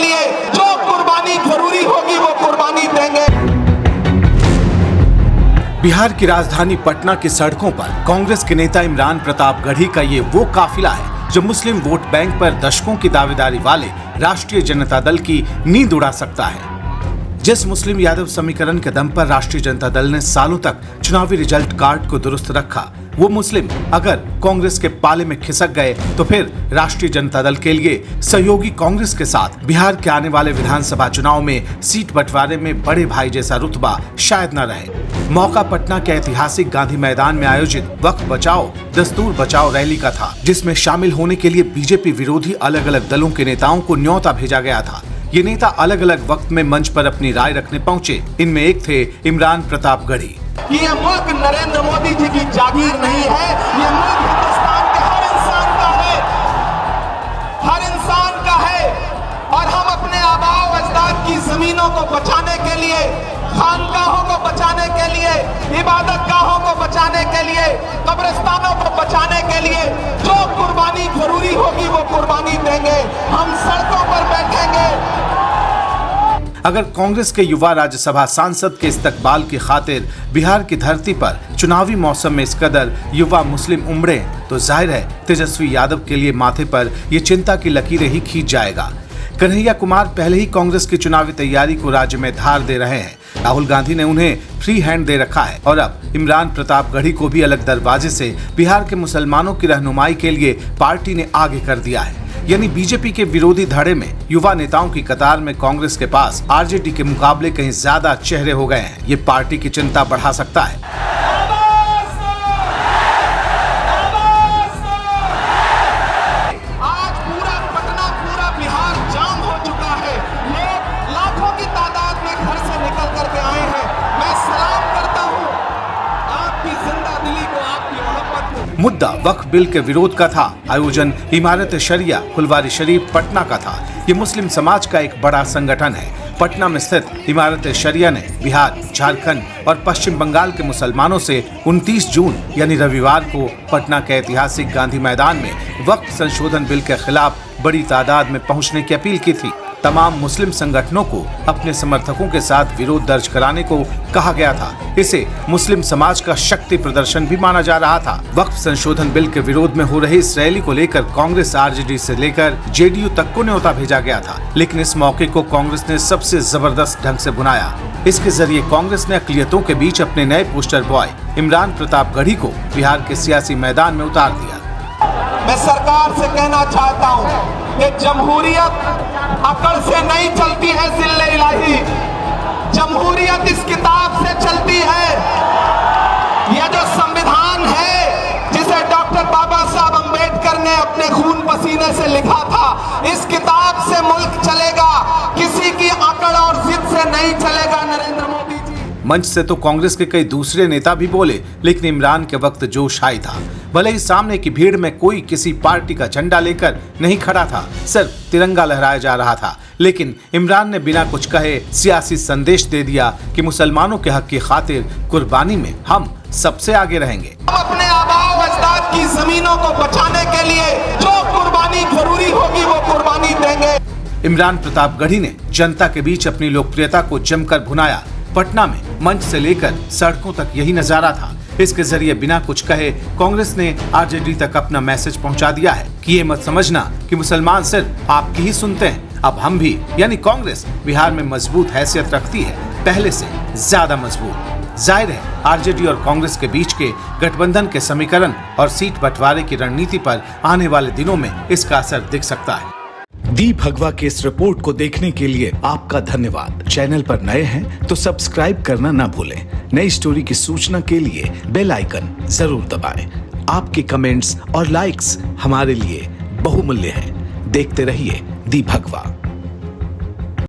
लिए जो कुर्बानी जरूरी होगी वो कुर्बानी देंगे। बिहार की राजधानी पटना की सड़कों पर कांग्रेस के नेता इमरान प्रताप गढ़ी का ये वो काफिला है जो मुस्लिम वोट बैंक पर दशकों की दावेदारी वाले राष्ट्रीय जनता दल की नींद उड़ा सकता है। जिस मुस्लिम यादव समीकरण के दम पर राष्ट्रीय जनता दल ने सालों तक चुनावी रिजल्ट कार्ड को दुरुस्त रखा, वो मुस्लिम अगर कांग्रेस के पाले में खिसक गए तो फिर राष्ट्रीय जनता दल के लिए सहयोगी कांग्रेस के साथ बिहार के आने वाले विधानसभा चुनाव में सीट बंटवारे में बड़े भाई जैसा रुतबा शायद न रहे। मौका पटना के ऐतिहासिक गांधी मैदान में आयोजित वक्फ बचाओ दस्तूर बचाओ रैली का था, जिसमें शामिल होने के लिए बीजेपी विरोधी अलग अलग दलों के नेताओं को न्योता भेजा गया था। ये नेता अलग अलग वक्त में मंच पर अपनी राय रखने पहुंचे। इनमें एक थे इमरान प्रताप गढ़ी। ये मुल्क नरेंद्र मोदी जी की जागीर नहीं है, ये मुल्क हिंदुस्तान के हर इंसान का है, हर इंसान का है। और हम अपने आबाओ अजदाद की जमीनों को बचाने के लिए, खानकाहों को बचाने के लिए, इबादत गाहों को बचाने के लिए, कब्रिस्तानों को बचाने के लिए जो कुर्बानी जरूरी होगी वो कुर्बानी देंगे। हम सड़कों पर बैठेंगे। अगर कांग्रेस के युवा राज्यसभा सांसद के इस्तकबाल की खातिर बिहार की धरती पर चुनावी मौसम में इस कदर युवा मुस्लिम उमड़े तो जाहिर है तेजस्वी यादव के लिए माथे पर ये चिंता की लकीरें ही खींच जाएगा। कन्हैया कुमार पहले ही कांग्रेस की चुनावी तैयारी को राज्य में धार दे रहे हैं। राहुल गांधी ने उन्हें फ्री हैंड दे रखा है और अब इमरान प्रताप गढ़ी को भी अलग दरवाजे से बिहार के मुसलमानों की रहनुमाई के लिए पार्टी ने आगे कर दिया है। यानी बीजेपी के विरोधी धड़े में युवा नेताओं की कतार में कांग्रेस के पास आरजेडी के मुकाबले कहीं ज्यादा चेहरे हो गए हैं। ये पार्टी की चिंता बढ़ा सकता है। आज पूरा पटना, पूरा बिहार जाम हो चुका है। लोग लाखों की तादाद में घर से निकल करके आए हैं। मैं सलाम करता हूं आपकी जिंदा दिली को, आपकी मोहब्बत को। मुद्दा वक्फ बिल के विरोध का था। आयोजन इमारत शरिया फुलवारी शरीफ पटना का था। ये मुस्लिम समाज का एक बड़ा संगठन है। पटना में स्थित इमारत शरिया ने बिहार, झारखंड और पश्चिम बंगाल के मुसलमानों से 29 जून यानी रविवार को पटना के ऐतिहासिक गांधी मैदान में वक्फ संशोधन बिल के खिलाफ बड़ी तादाद में पहुंचने की अपील की थी। तमाम मुस्लिम संगठनों को अपने समर्थकों के साथ विरोध दर्ज कराने को कहा गया था। इसे मुस्लिम समाज का शक्ति प्रदर्शन भी माना जा रहा था। वक्फ संशोधन बिल के विरोध में हो रही इस रैली को लेकर कांग्रेस, आरजेडी से लेकर जेडीयू तक को न्योता भेजा गया था, लेकिन इस मौके को कांग्रेस ने सबसे जबरदस्त ढंग से बुनाया। इसके जरिए कांग्रेस ने अकलियतों के बीच अपने नए पोस्टर बॉय इमरान प्रताप गढ़ी को बिहार के सियासी मैदान में उतार दिया। मैं सरकार से कहना चाहता हूं कि जमहूरियत अकड़ से नहीं चलती है, जिल्ले इलाही। जमहूरियत इस किताब से चलती है। यह जो संविधान है जिसे डॉक्टर बाबा साहब अम्बेडकर ने अपने खून पसीने से लिखा था, इस किताब से मुल्क चलेगा, किसी की अकड़ और जिद से नहीं चलेगा। नरेंद्र मोदी जी। मंच से तो कांग्रेस के कई दूसरे नेता भी बोले, लेकिन इमरान के वक्त जोश हाई था। भले ही सामने की भीड़ में कोई किसी पार्टी का झंडा लेकर नहीं खड़ा था, सिर्फ तिरंगा लहराया जा रहा था, लेकिन इमरान ने बिना कुछ कहे सियासी संदेश दे दिया कि मुसलमानों के हक की खातिर कुर्बानी में हम सबसे आगे रहेंगे। हम अपने आबाओ अजदाद की जमीनों को बचाने के लिए जो कुर्बानी जरूरी होगी वो कुर्बानी देंगे। इमरान प्रताप गढ़ी ने जनता के बीच अपनी लोकप्रियता को जमकर भुनाया। पटना में मंच से लेकर सड़कों तक यही नजारा था। इसके जरिए बिना कुछ कहे कांग्रेस ने आरजेडी तक अपना मैसेज पहुंचा दिया है कि ये मत समझना कि मुसलमान सिर्फ आपकी ही सुनते हैं, अब हम भी यानी कांग्रेस बिहार में मजबूत हैसियत रखती है, पहले से ज्यादा मजबूत। जाहिर है आरजेडी और कांग्रेस के बीच के गठबंधन के समीकरण और सीट बंटवारे की रणनीति पर आने वाले दिनों में इसका असर दिख सकता है। दी भगवा के इस रिपोर्ट को देखने के लिए आपका धन्यवाद। चैनल पर नए हैं तो सब्सक्राइब करना ना भूलें। नई स्टोरी की सूचना के लिए बेल आइकन जरूर दबाएं। आपके कमेंट्स और लाइक्स हमारे लिए बहुमूल्य हैं। देखते रहिए दी भगवा।